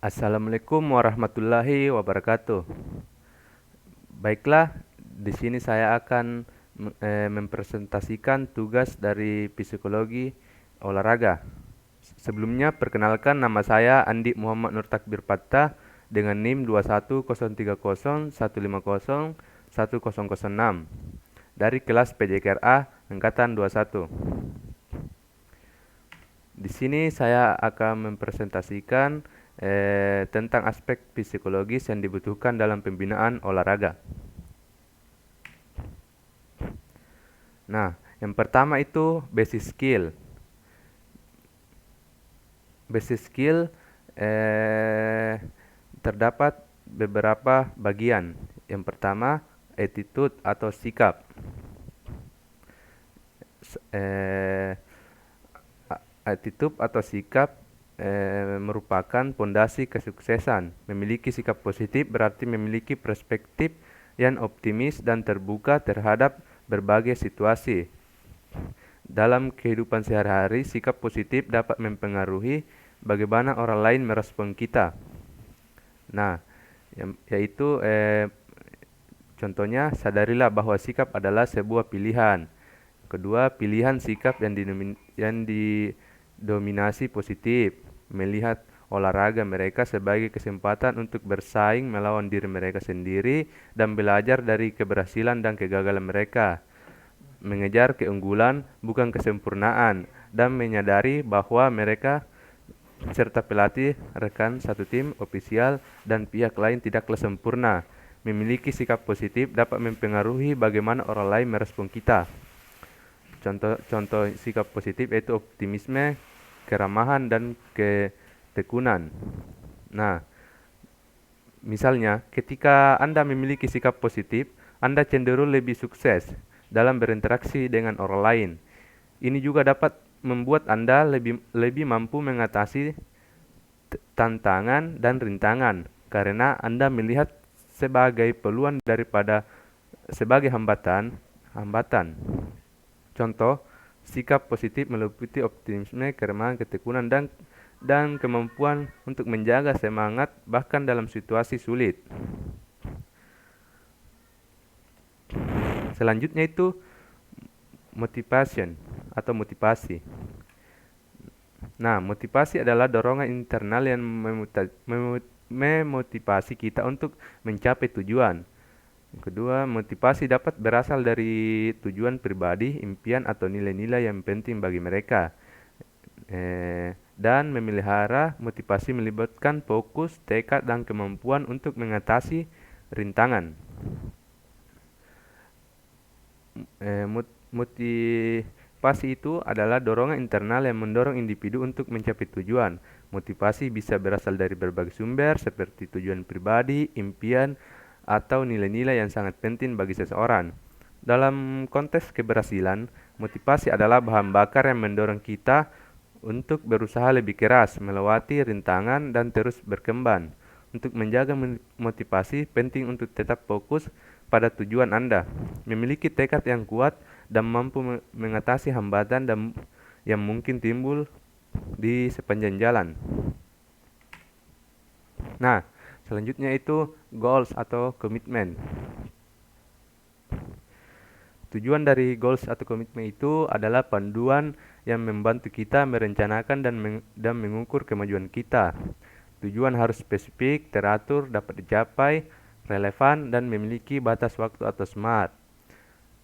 Assalamualaikum warahmatullahi wabarakatuh. Baiklah, di sini saya akan mempresentasikan tugas dari psikologi olahraga. Sebelumnya, perkenalkan nama saya Andi Muhammad Nur Takbir Pattah dengan NIM 21030150106 dari kelas PJKRA angkatan 21. Di sini saya akan mempresentasikan tentang aspek psikologis yang dibutuhkan dalam pembinaan olahraga. Nah, yang pertama itu basic skill. Basic skill terdapat beberapa bagian. Yang pertama, attitude atau sikap. Attitude atau sikap merupakan pondasi kesuksesan. Memiliki sikap positif berarti memiliki perspektif yang optimis dan terbuka terhadap berbagai situasi. Dalam kehidupan sehari-hari, sikap positif dapat mempengaruhi bagaimana orang lain merespon kita. Nah, yaitu contohnya, sadarilah bahwa sikap adalah sebuah pilihan. Kedua, pilihan sikap yang didominasi positif, melihat olahraga mereka sebagai kesempatan untuk bersaing melawan diri mereka sendiri dan belajar dari keberhasilan dan kegagalan mereka. Mengejar keunggulan bukan kesempurnaan dan menyadari bahwa mereka serta pelatih, rekan satu tim, ofisial, dan pihak lain tidaklah sempurna. Memiliki sikap positif dapat mempengaruhi bagaimana orang lain merespon kita. Contoh sikap positif yaitu optimisme, keramahan, dan ketekunan. Nah, misalnya ketika Anda memiliki sikap positif, Anda cenderung lebih sukses dalam berinteraksi dengan orang lain. Ini juga dapat membuat Anda lebih mampu mengatasi tantangan dan rintangan karena Anda melihat sebagai peluang daripada sebagai hambatan. Contoh, sikap positif meliputi optimisme, keramahan, ketekunan, dan kemampuan untuk menjaga semangat bahkan dalam situasi sulit. Selanjutnya itu motivation atau motivasi. Nah, motivasi adalah dorongan internal yang memotivasi kita untuk mencapai tujuan. Kedua, motivasi dapat berasal dari tujuan pribadi, impian, atau nilai-nilai yang penting bagi mereka. Dan memelihara motivasi melibatkan fokus, tekad, dan kemampuan untuk mengatasi rintangan. Motivasi itu adalah dorongan internal yang mendorong individu untuk mencapai tujuan. Motivasi bisa berasal dari berbagai sumber seperti tujuan pribadi, impian, atau nilai-nilai yang sangat penting bagi seseorang. Dalam konteks keberhasilan, motivasi adalah bahan bakar yang mendorong kita untuk berusaha lebih keras, melewati rintangan, dan terus berkembang. Untuk menjaga motivasi, penting untuk tetap fokus pada tujuan Anda, memiliki tekad yang kuat, dan mampu mengatasi hambatan yang mungkin timbul di sepanjang jalan. Nah, selanjutnya itu goals atau komitmen. Tujuan dari goals atau komitmen itu adalah panduan yang membantu kita merencanakan dan mengukur kemajuan kita. Tujuan harus spesifik, teratur, dapat dicapai, relevan, dan memiliki batas waktu atau SMART.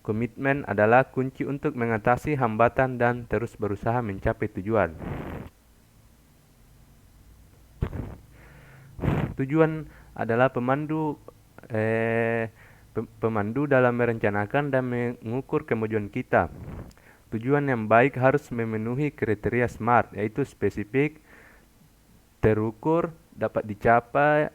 Komitmen adalah kunci untuk mengatasi hambatan dan terus berusaha mencapai tujuan. Tujuan adalah pemandu dalam merencanakan dan mengukur kemajuan kita. Tujuan yang baik harus memenuhi kriteria SMART, yaitu spesifik, terukur, dapat dicapai,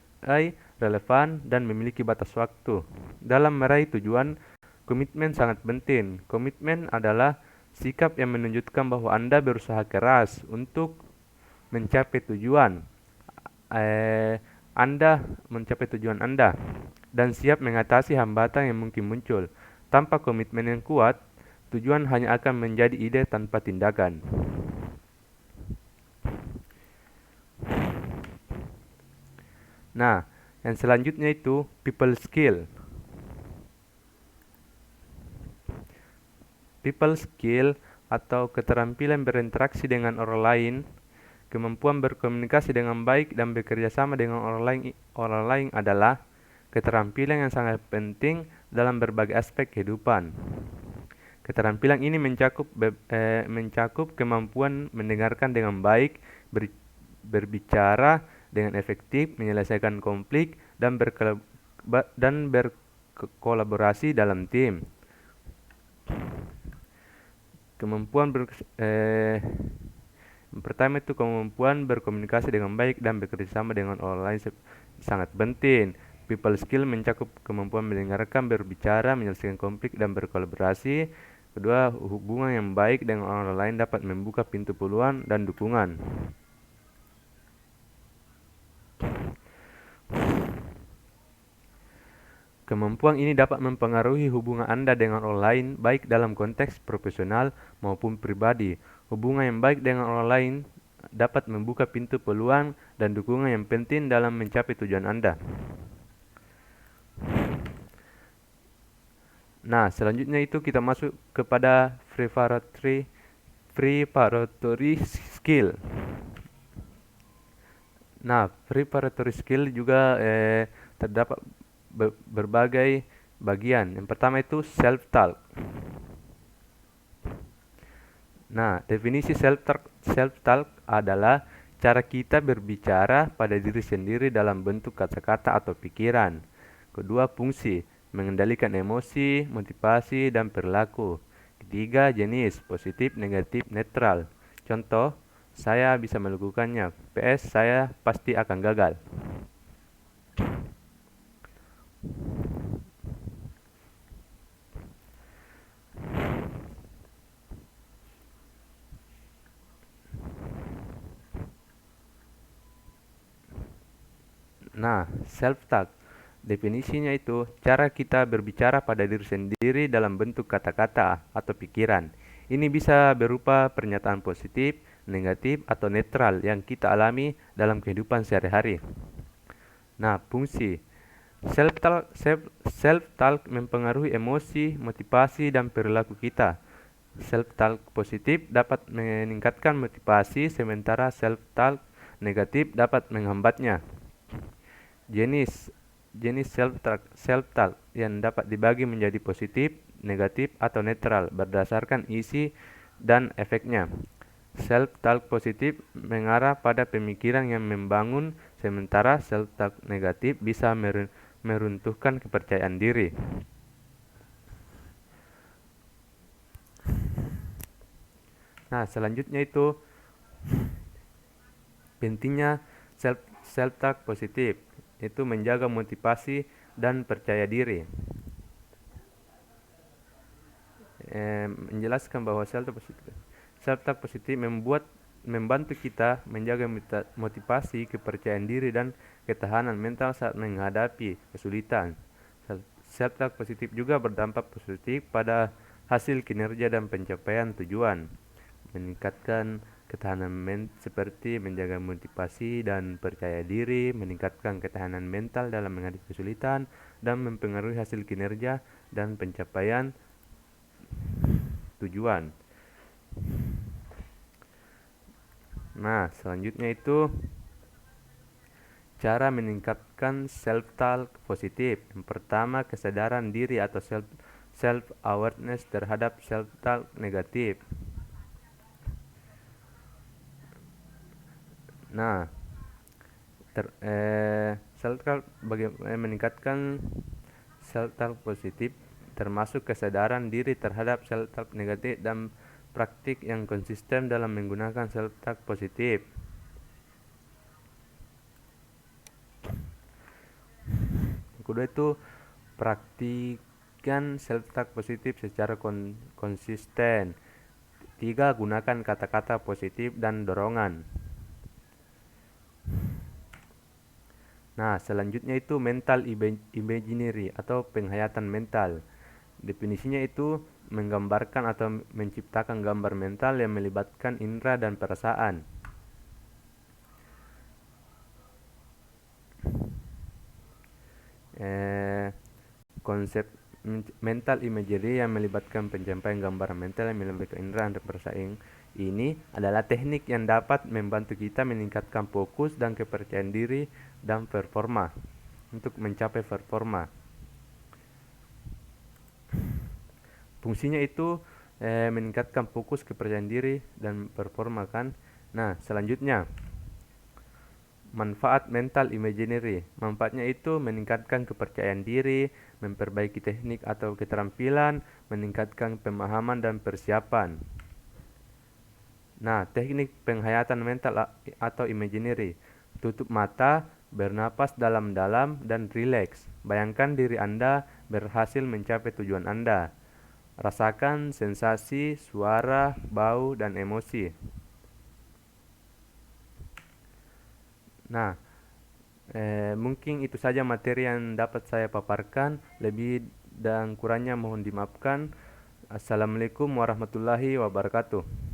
relevan, dan memiliki batas waktu. Dalam meraih tujuan, komitmen sangat penting. Komitmen adalah sikap yang menunjukkan bahwa Anda berusaha keras untuk mencapai tujuan. Anda mencapai tujuan Anda dan siap mengatasi hambatan yang mungkin muncul. Tanpa komitmen yang kuat, tujuan hanya akan menjadi ide tanpa tindakan. Nah, yang selanjutnya itu people skill. People skill atau keterampilan berinteraksi dengan orang lain, kemampuan berkomunikasi dengan baik dan bekerja sama dengan orang lain adalah keterampilan yang sangat penting dalam berbagai aspek kehidupan. Keterampilan ini mencakup kemampuan mendengarkan dengan baik, berbicara dengan efektif, menyelesaikan konflik, dan berkolaborasi dalam tim. Yang pertama itu kemampuan berkomunikasi dengan baik dan bekerjasama dengan orang lain sangat penting. People skill mencakup kemampuan mendengarkan, berbicara, menyelesaikan konflik, dan berkolaborasi. Kedua, hubungan yang baik dengan orang lain dapat membuka pintu peluang dan dukungan. Kemampuan ini dapat mempengaruhi hubungan Anda dengan orang lain, baik dalam konteks profesional maupun pribadi. Hubungan yang baik dengan orang lain dapat membuka pintu peluang dan dukungan yang penting dalam mencapai tujuan Anda. Nah, selanjutnya itu kita masuk kepada preparatory skill. Nah, preparatory skill juga terdapat berbagai bagian. Yang pertama itu self-talk. Nah, definisi self-talk adalah cara kita berbicara pada diri sendiri dalam bentuk kata-kata atau pikiran. Kedua, fungsi, mengendalikan emosi, motivasi, dan perilaku. Ketiga, jenis, positif, negatif, netral. Contoh, saya bisa melakukannya, PS saya pasti akan gagal. Nah, self-talk. Definisinya itu cara kita berbicara pada diri sendiri dalam bentuk kata-kata atau pikiran. Ini bisa berupa pernyataan positif, negatif, atau netral yang kita alami dalam kehidupan sehari-hari. Nah, fungsi. Self-talk mempengaruhi emosi, motivasi, dan perilaku kita. Self-talk positif dapat meningkatkan motivasi, sementara self-talk negatif dapat menghambatnya. Jenis self-talk yang dapat dibagi menjadi positif, negatif, atau netral berdasarkan isi dan efeknya. Self-talk positif mengarah pada pemikiran yang membangun, sementara self-talk negatif bisa meruntuhkan kepercayaan diri. Nah, selanjutnya itu pentingnya self-talk positif, itu menjaga motivasi dan percaya diri. Menjelaskan bahwa self-talk positif membantu kita menjaga motivasi, kepercayaan diri, dan ketahanan mental saat menghadapi kesulitan. Self-talk positif juga berdampak positif pada hasil kinerja dan pencapaian tujuan, meningkatkan ketahanan seperti menjaga motivasi dan percaya diri, meningkatkan ketahanan mental dalam menghadapi kesulitan, dan mempengaruhi hasil kinerja dan pencapaian tujuan. Nah, selanjutnya itu cara meningkatkan self-talk positif. Yang pertama, kesadaran diri atau self-awareness terhadap self-talk negatif. Nah, self-talk meningkatkan self-talk positif termasuk kesadaran diri terhadap self-talk negatif dan praktik yang konsisten dalam menggunakan self-talk positif. Kedua itu praktikan self-talk positif secara konsisten. Tiga, gunakan kata-kata positif dan dorongan. Nah, selanjutnya itu mental imaginary atau penghayatan mental. Definisinya itu menggambarkan atau menciptakan gambar mental yang melibatkan indera dan perasaan. eh, konsep mental imagery yang melibatkan pencapaian gambaran mental yang melibatkan indera dan bersaing ini adalah teknik yang dapat membantu kita meningkatkan fokus dan kepercayaan diri dan performa untuk mencapai performa. Fungsinya itu meningkatkan fokus, kepercayaan diri, dan performa kan. Nah, selanjutnya manfaat mental imaginary. Manfaatnya itu meningkatkan kepercayaan diri, memperbaiki teknik atau keterampilan, meningkatkan pemahaman dan persiapan. Nah, teknik penghayatan mental atau imaginary. Tutup mata, bernapas dalam-dalam, dan rileks. Bayangkan diri Anda berhasil mencapai tujuan Anda. Rasakan sensasi, suara, bau, dan emosi. Nah, mungkin itu saja materi yang dapat saya paparkan. Lebih dan kurangnya mohon dimaafkan. Assalamualaikum warahmatullahi wabarakatuh.